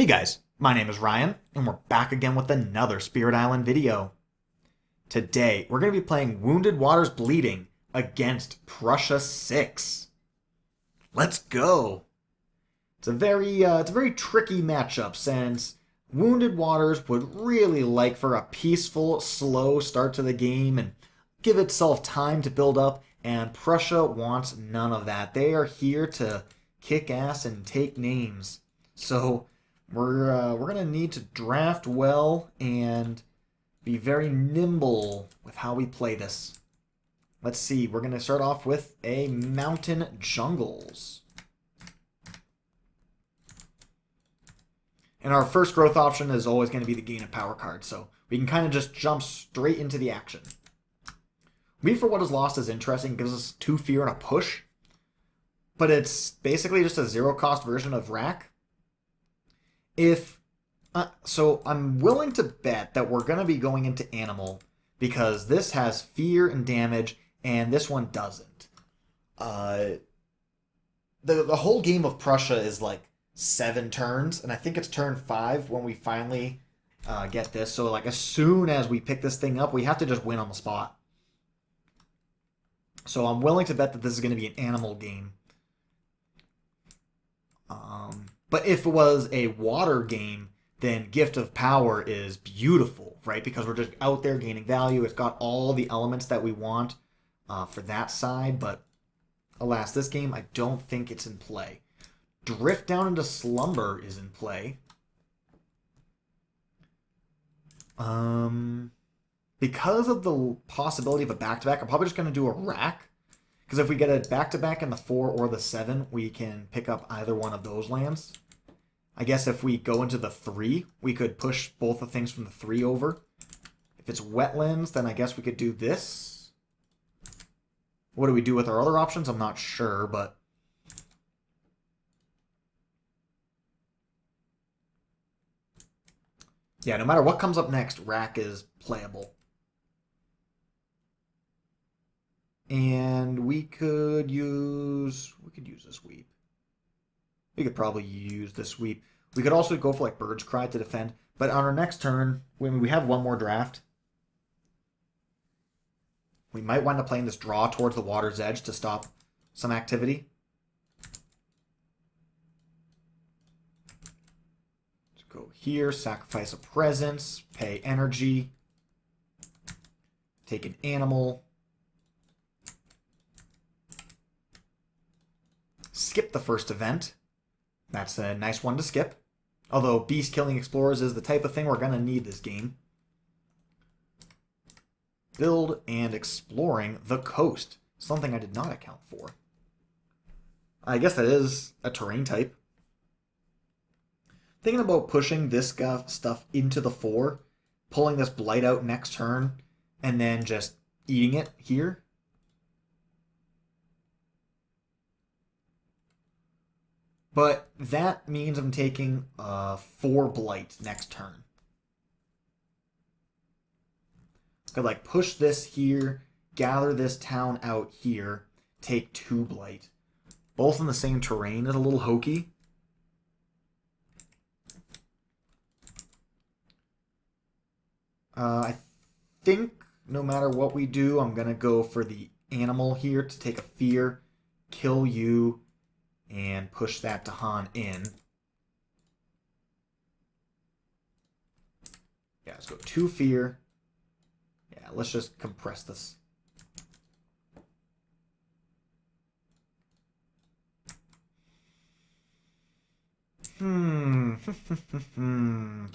Hey guys, my name is Ryan, and we're back again with another Spirit Island video. Today, we're going to be playing Wounded Waters Bleeding against Prussia 6. Let's go! It's a very tricky matchup since Wounded Waters would really like for a peaceful, slow start to the game and give itself time to build up, and Prussia wants none of that. They are here to kick ass and take names. So we're gonna need to draft well and be very nimble with how we play this. Let's see. We're gonna start off with a mountain jungles. And our first growth option is always going to be the gain of power card, so we can kind of just jump straight into the action. Weed for what is lost is interesting. It gives us 2 fear and a push, but it's basically just a zero-cost version of Rack. So I'm willing to bet that we're going to be going into Animal because this has fear and damage, and this one doesn't. The whole game of Prussia is like 7 turns, and I think it's turn 5 when we finally get this. So like as soon as we pick this thing up, we have to just win on the spot. So I'm willing to bet that this is going to be an Animal game. But if it was a water game, then Gift of Power is beautiful, right? Because we're just out there gaining value. It's got all the elements that we want for that side, but alas, this game, I don't think it's in play. Drift down into Slumber is in play. Because of the possibility of a back-to-back, I'm probably just going to do a Rack. Because if we get a back-to-back in the 4 or the 7, we can pick up either one of those lands. I guess if we go into the 3, we could push both the things from the 3 over. If it's Wetlands, then I guess we could do this. What do we do with our other options? I'm not sure, but yeah, no matter what comes up next, Rack is playable. And we could use a sweep. We could probably use the sweep. We could also go for like Bird's Cry to defend. But on our next turn, when we have one more draft, we might wind up playing this draw towards the water's edge to stop some activity. Let's go here, sacrifice a presence, pay energy, take an animal. Skip the first event. That's a nice one to skip. Although Beast Killing Explorers is the type of thing we're going to need this game. Build and exploring the coast. Something I did not account for. I guess that is a terrain type. Thinking about pushing this stuff into the 4, pulling this Blight out next turn, and then just eating it here. But that means I'm taking 4 Blight next turn. Could like push this here, gather this town out here, take 2 Blight. Both in the same terrain is a little hokey. I think no matter what we do, I'm going to go for the animal here to take a fear, kill you, and push that to Han in. Yeah, let's go 2 fear. Yeah, let's just compress this.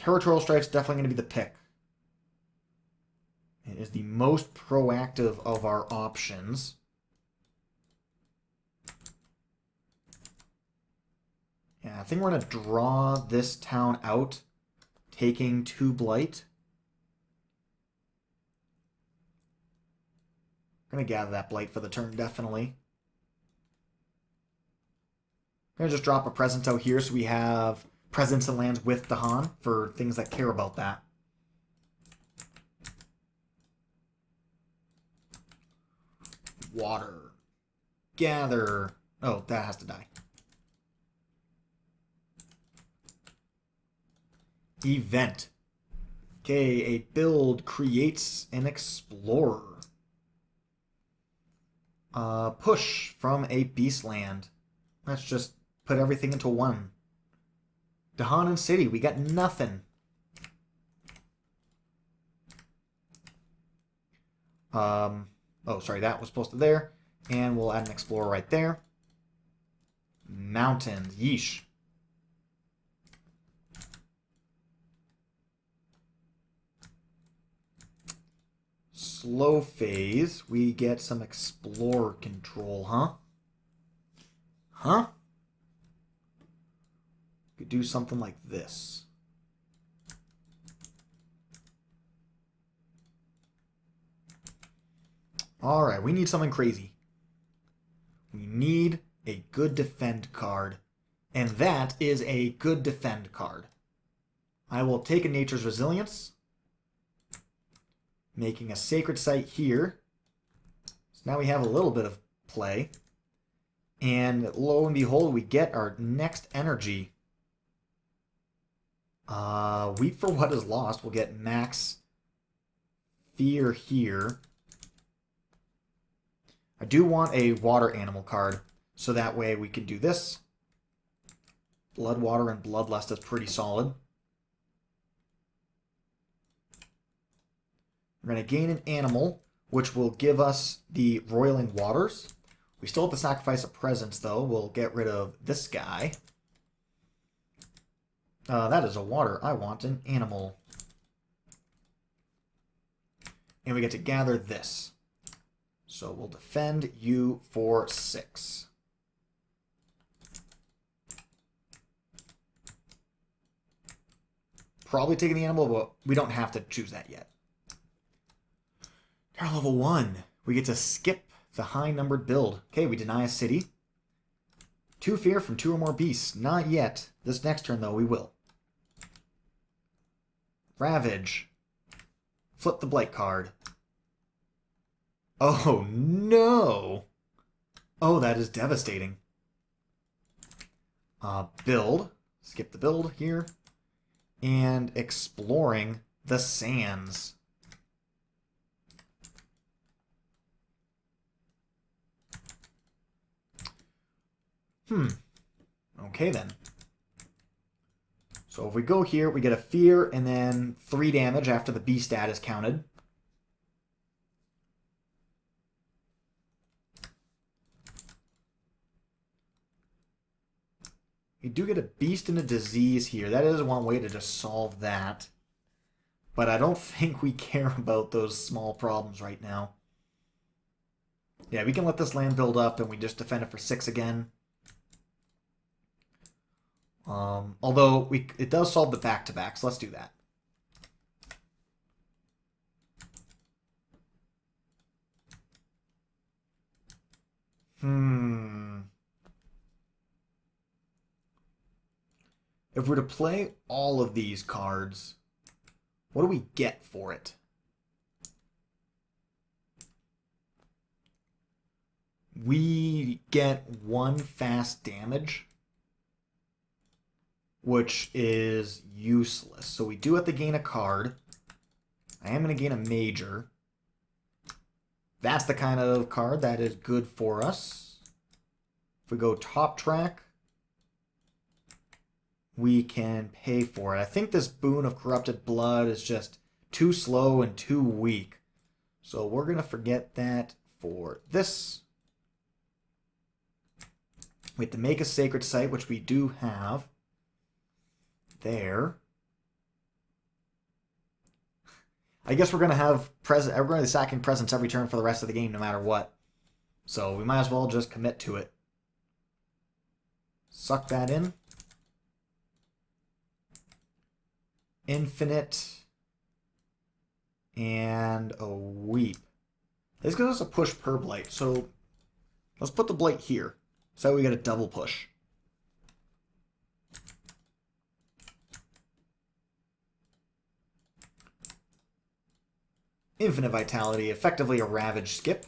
Territorial Strife's definitely going to be the pick. It is the most proactive of our options. Yeah, I think we're going to draw this town out, taking 2 Blight. I'm going to gather that Blight for the turn, definitely. I'm going to just drop a presence out here so we have presence and lands with the Han for things that care about that. Water. Gather. Oh, that has to die. Event. Okay, a build creates an explorer. Push from a beastland. Let's just put everything into one. Dahanan City, we got nothing. Oh, sorry, that was supposed to there. And we'll add an explorer right there. Mountains, yeesh. Slow phase, we get some explorer control, huh? Huh? Could do something like this. Alright, we need something crazy. We need a good defend card. And that is a good defend card. I will take a Nature's Resilience, making a Sacred Site here. So now we have a little bit of play. And lo and behold, we get our next energy. Weep for what is lost. We'll get max fear here. I do want a water animal card, so that way we can do this. Blood, water, and bloodlust is pretty solid. We're going to gain an animal, which will give us the Roiling Waters. We still have to sacrifice a presence, though. We'll get rid of this guy. That is a water. I want an animal. And we get to gather this. So we'll defend you for 6. Probably taking the animal, but we don't have to choose that yet. Tower level 1. We get to skip the high-numbered build. Okay, we deny a city. 2 fear from 2 or more beasts. Not yet. This next turn, though, we will. Ravage. Flip the Blight card. Oh, no! Oh, that is devastating. Build. Skip the build here. And exploring the sands. Okay, then. So if we go here, we get a fear and then 3 damage after the B stat is counted. We do get a beast and a disease here. That is one way to just solve that. But I don't think we care about those small problems right now. Yeah, we can let this land build up and we just defend it for 6 again. Although it does solve the back-to-back, so let's do that. If we're to play all of these cards, what do we get for it? We get 1 fast damage, which is useless. So we do have to gain a card. I am going to gain a major. That's the kind of card that is good for us. If we go top track, we can pay for it. I think this Boon of Corrupted Blood is just too slow and too weak. So we're going to forget that for this. We have to make a Sacred Site, which we do have. There. I guess we're going to have we're going to be sacking presence every turn for the rest of the game, no matter what. So we might as well just commit to it. Suck that in. Infinite. And a Weep. This gives us a push per Blight. So let's put the Blight here. So we get a double push. Infinite Vitality, effectively a Ravage skip.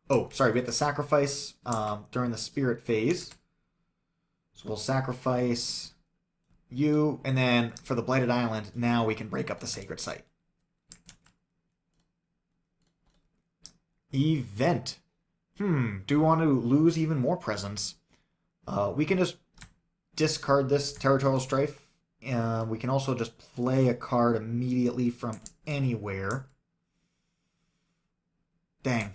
Oh, sorry, we have to sacrifice during the Spirit phase. So we'll sacrifice you, and then for the Blighted Island, now we can break up the sacred site. Event. Do we want to lose even more presence? We can just discard this Territorial Strife. We can also just play a card immediately from anywhere. Dang.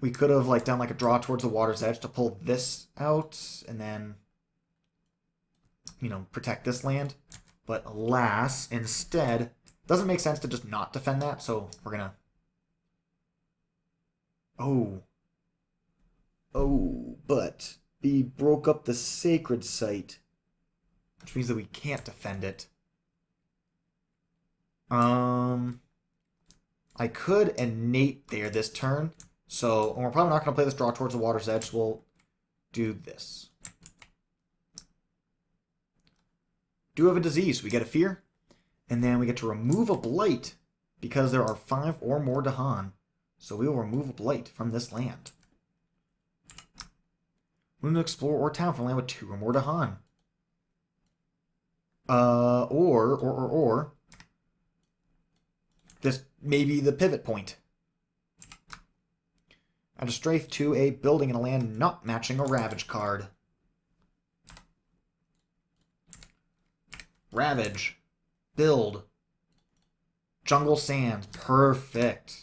We could have done a draw towards the water's edge to pull this out and then, protect this land. But alas, instead, it doesn't make sense to just not defend that, so we're gonna... Oh, but we broke up the sacred site, which means that we can't defend it. I could innate there this turn, so we're probably not going to play this draw towards the water's edge, so we'll do this. Do have a disease, so we get a fear, and then we get to remove a blight because there are 5 or more Dahan. So we will remove a blight from this land. We're going to explore or town from land with 2 or more Dahan. Or this may be the pivot point. Add a strafe to a building in a land not matching a Ravage card. Ravage. Build. Jungle Sands. Perfect.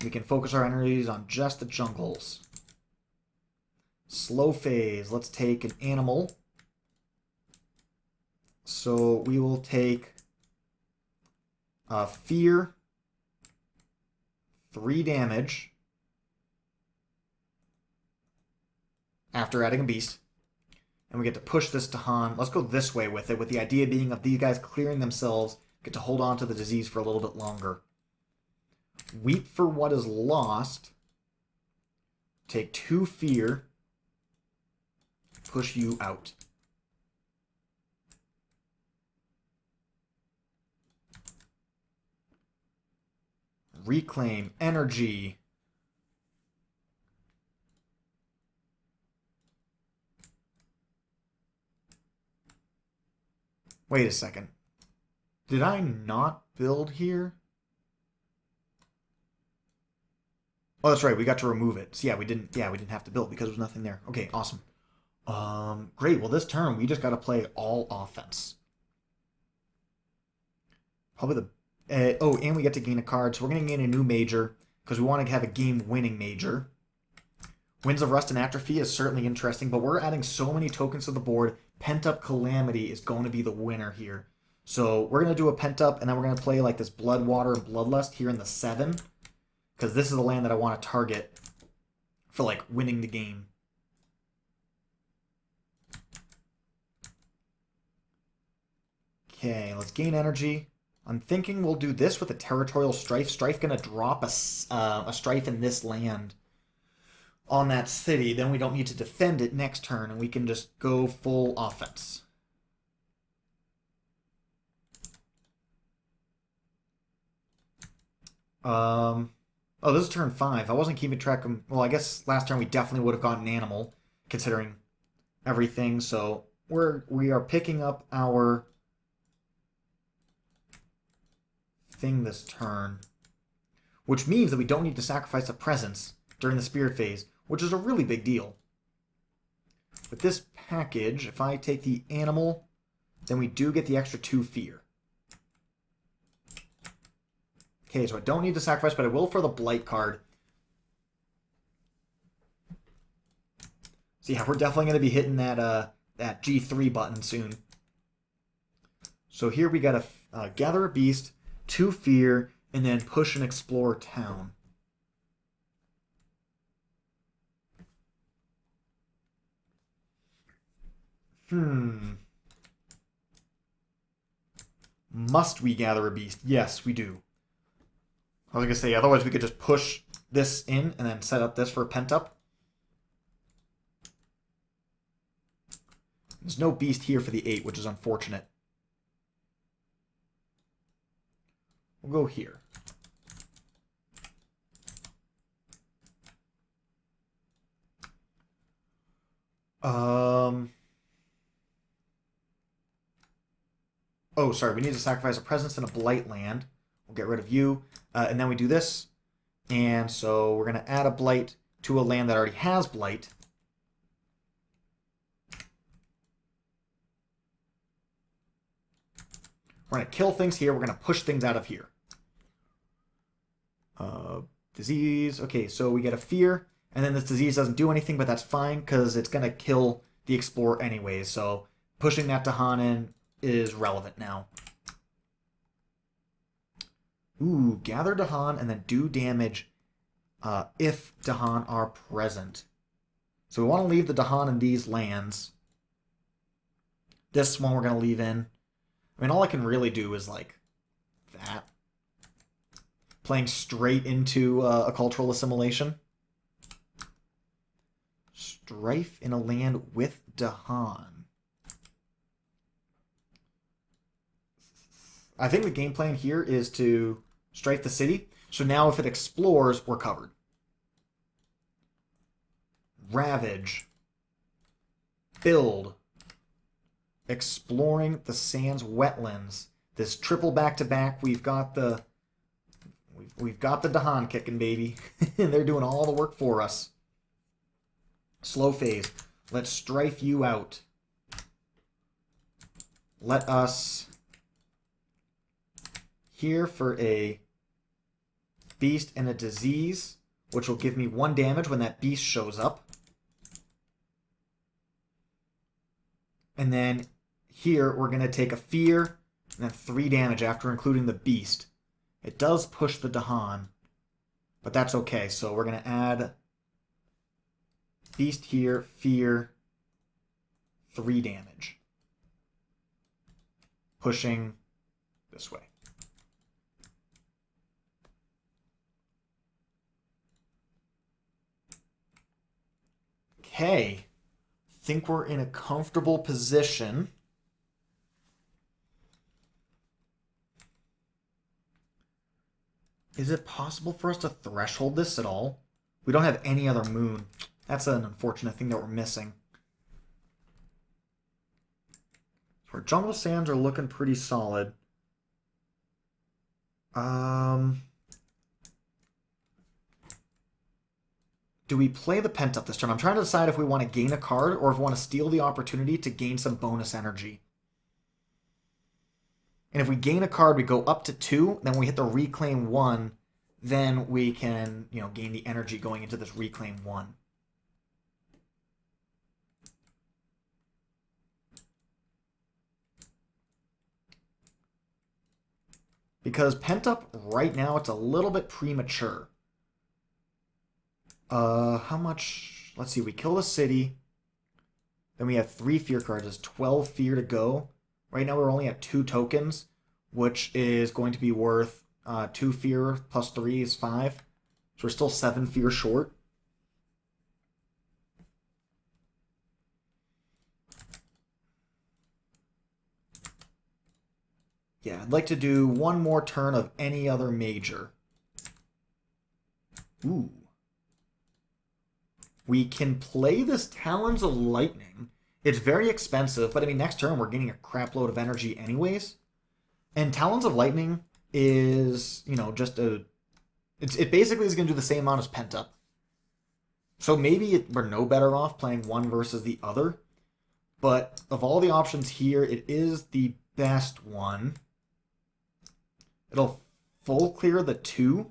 We can focus our energies on just the jungles. Slow phase. Let's take an animal. So we will take Fear. 3 damage. After adding a beast. And we get to push this to Han. Let's go this way with it, with the idea being of these guys clearing themselves, get to hold on to the disease for a little bit longer. Weep for what is lost. Take 2 fear. Push you out. Reclaim energy. Wait a second. Did I not build here? Oh, that's right. We got to remove it. So we didn't have to build because there was nothing there. Okay, awesome. Great. Well, this turn we just got to play all offense. Probably the and we get to gain a card. So we're going to gain a new major because we want to have a game-winning major. Winds of Rust and Atrophy is certainly interesting, but we're adding so many tokens to the board. Pent-Up Calamity is going to be the winner here. So we're going to do a Pent-Up, and then we're going to play this Bloodwater and Bloodlust here in the 7. Because this is the land that I want to target for, winning the game. Okay, let's gain energy. I'm thinking we'll do this with a Territorial Strife. Strife going to drop a Strife in this land on that city. Then we don't need to defend it next turn, and we can just go full offense. Oh, this is turn 5. I wasn't keeping track of... Well, I guess last turn we definitely would have gotten an animal, considering everything. So we are picking up our thing this turn, which means that we don't need to sacrifice a presence during the spirit phase, which is a really big deal. With this package, if I take the animal, then we do get the extra 2 fear. Okay, so I don't need to sacrifice, but I will for the Blight card. So yeah, we're definitely going to be hitting that G3 button soon. So here we got to gather a beast, 2 fear, and then push and explore town. Must we gather a beast? Yes, we do. I was going to say, otherwise we could just push this in and then set up this for a Pent-Up. There's no beast here for the 8, which is unfortunate. We'll go here. Oh, sorry, we need to sacrifice a presence in a blight land. We'll get rid of you. And then we do this. And so we're going to add a blight to a land that already has blight. We're going to kill things here. We're going to push things out of here. Disease. Okay, so we get a fear. And then this disease doesn't do anything, but that's fine because it's going to kill the explorer anyways. So pushing that Dahan in is relevant now. Ooh, gather Dahan and then do damage if Dahan are present. So we want to leave the Dahan in these lands. This one we're going to leave in. I mean, all I can really do is like that. Playing straight into a cultural assimilation. Strife in a land with Dahan. I think the game plan here is to strife the city. So now if it explores, we're covered. Ravage. Build. Exploring the Sands wetlands. This triple back-to-back, we've got the Dahan kicking, baby. And they're doing all the work for us. Slow phase. Let's strife you out. Let us here for a beast and a disease, which will give me 1 damage when that beast shows up. And then here we're going to take a fear and then 3 damage after including the beast. It does push the Dahan, but that's okay. So we're going to add beast here, fear, 3 damage. Pushing this way. Okay. Think we're in a comfortable position. Is it possible for us to threshold this at all? We don't have any other moon. That's an unfortunate thing that we're missing. Our jungle sands are looking pretty solid. Do we play the Pent-Up this turn? I'm trying to decide if we want to gain a card or if we want to steal the opportunity to gain some bonus energy. And if we gain a card, we go up to 2, then we hit the Reclaim 1, then we can, gain the energy going into this Reclaim 1. Because Pent-Up, right now, it's a little bit premature. How much? Let's see, we kill the city. Then we have 3 fear cards. There's 12 fear to go. Right now we're only at 2 tokens, which is going to be worth 2 fear plus 3 is 5. So we're still 7 fear short. Yeah, I'd like to do 1 more turn of any other major. Ooh. We can play this Talons of Lightning. It's very expensive, but I mean, next turn we're getting a crap load of energy anyways. And Talons of Lightning is, just a... It basically is going to do the same amount as Pent-Up. So maybe we're no better off playing one versus the other. But of all the options here, it is the best one. It'll full clear the 2.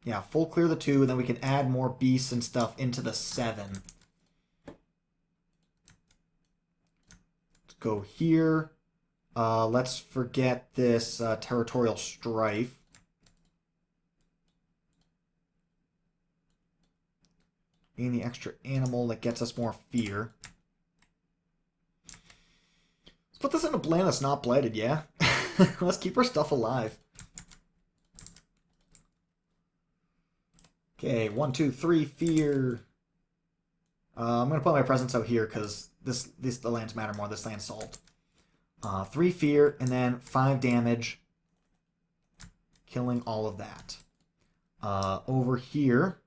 Yeah, full clear the 2, and then we can add more beasts and stuff into the 7. Let's go here. Let's forget this territorial strife. Gain the extra animal that gets us more fear. Let's put this in a land that's not blighted, yeah? Let's keep our stuff alive. Okay, 1, 2, 3, fear. I'm going to put my presence out here because the lands matter more. This land's solved. 3 fear, and then 5 damage. Killing all of that. Over here.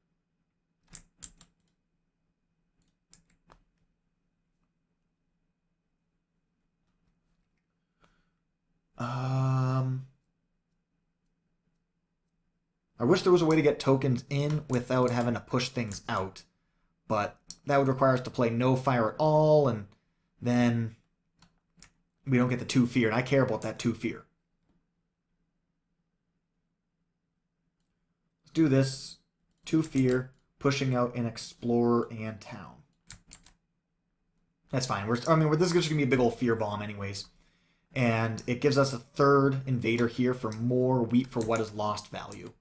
I wish there was a way to get tokens in without having to push things out. But that would require us to play no fire at all, and then we don't get the 2 fear, and I care about that 2 fear. Let's do this. 2 fear, pushing out an explorer and town. That's fine. This is just going to be a big old fear bomb anyways. And it gives us a 3rd invader here for more wheat for what is lost value.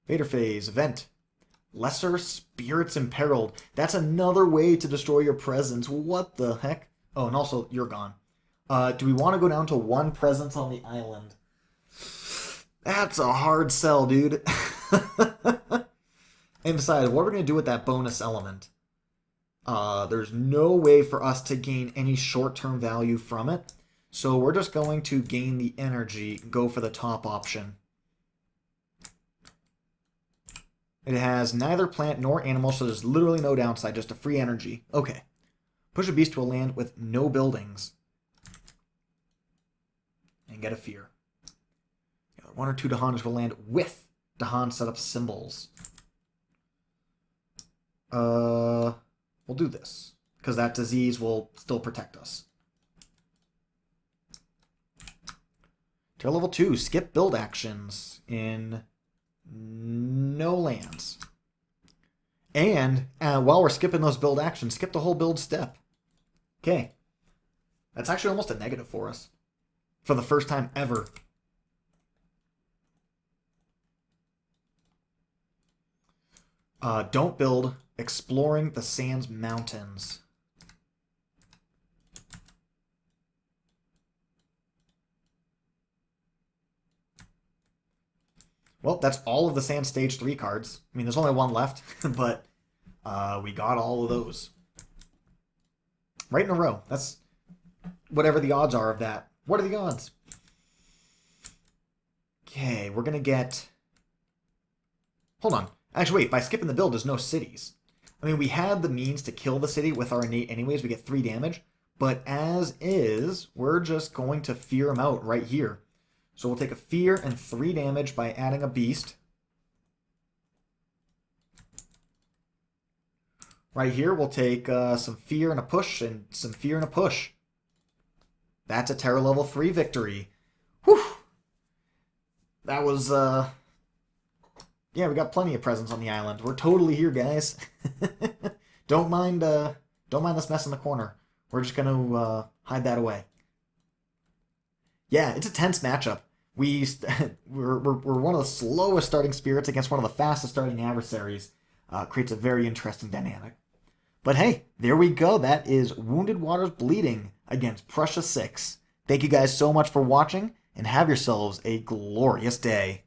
Vader phase, event. Lesser spirits imperiled. That's another way to destroy your presence. What the heck? Oh, and also, you're gone. Do we want to go down to 1 presence on the island? That's a hard sell, dude. And besides, what are we going to do with that bonus element? There's no way for us to gain any short-term value from it. So we're just going to gain the energy, go for the top option. It has neither plant nor animal, so there's literally no downside, just a free energy. Okay. Push a beast to a land with no buildings. And get a fear. 1 or 2 Dahan to a land with Dahan set up symbols. We'll do this, because that disease will still protect us. Tier level 2, skip build actions in no lands. And while we're skipping those build actions, skip the whole build step. Okay. That's actually almost a negative for us. For the first time ever. Don't build exploring the Sands Mountains. Well, that's all of the Sand Stage 3 cards. I mean, there's only 1 left, but we got all of those. Right in a row. That's whatever the odds are of that. What are the odds? Okay, we're going to get... Hold on. Actually, wait, by skipping the build, there's no cities. I mean, we had the means to kill the city with our innate anyways. We get 3 damage. But as is, we're just going to fear them out right here. So we'll take a fear and 3 damage by adding a beast. Right here, we'll take some fear and a push and some fear and a push. That's a Terror level 3 victory. Whew! That was, yeah, we got plenty of presents on the island. We're totally here, guys. Don't mind this mess in the corner. We're just gonna hide that away. Yeah, it's a tense matchup. We're one of the slowest starting spirits against one of the fastest starting adversaries. Creates a very interesting dynamic. But hey, there we go. That is Wounded Waters Bleeding against Prussia 6. Thank you guys so much for watching, and have yourselves a glorious day.